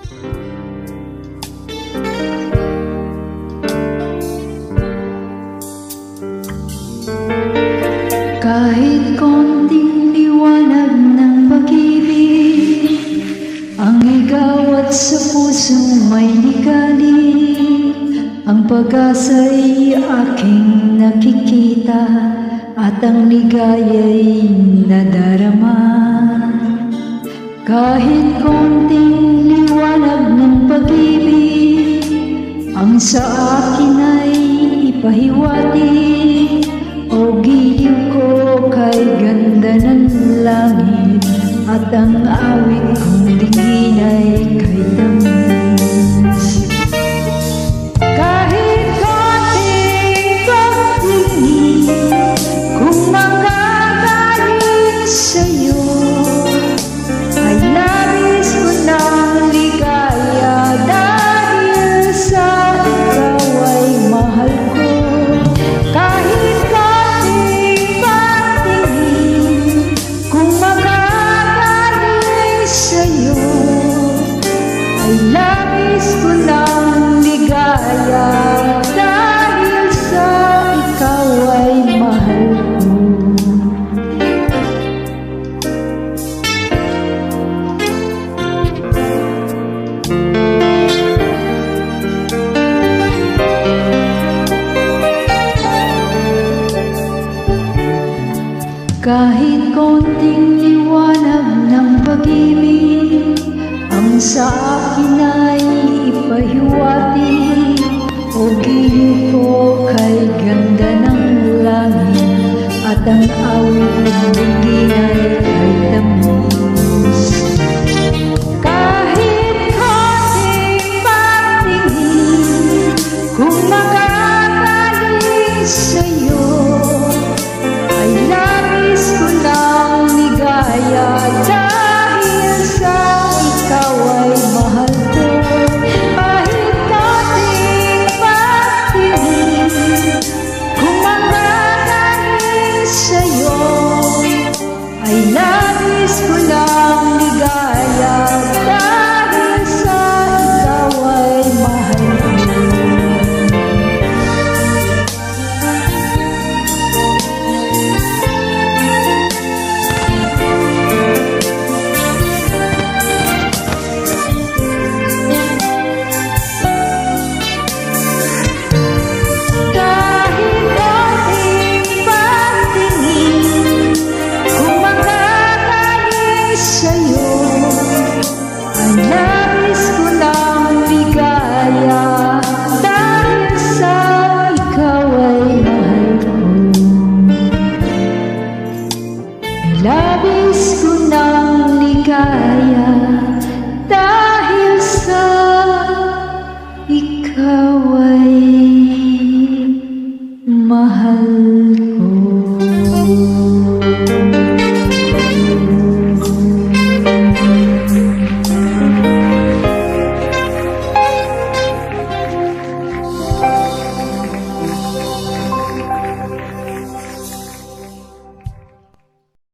Kahit konting liwanag ng pag-ibig ang igawat sa pusong may ligalig, ang pag-asa'y aking nakikita at ang ligaya'y nadarama. Kahit konting liwanag ng pag-ibig ang sa akin ay ipahiwati, o giliw ko kay ganda ng langit at ang awit kong dinggin ay kay tamis. Kahit konting pagtingin kung magagaling sa'yo, ay labis ko ng ligaya dahil sa ikaw ay mahal ko. Kahit konting pagtingin kung magagaling sa'yo, ay labis ko ng ligaya dahil sa ikaw ay mahal ko. Kahit konting liwanag ng pag-ibig ang sa akin ay ipahiwati, o giliw ko kay ganda ng langit at ang awit ng dinggin ay kay tamis. Kahit konting pagtingin kung magagaling sa'yo, ay labis ko ng ligaya dahil sa ikaw ay mahal ko. Kahit konting pagtingin kung magagaling sa'yo, ay labis ko ng ligaya dahil sa ikaw ay mahal ko. Labis ko ng ligaya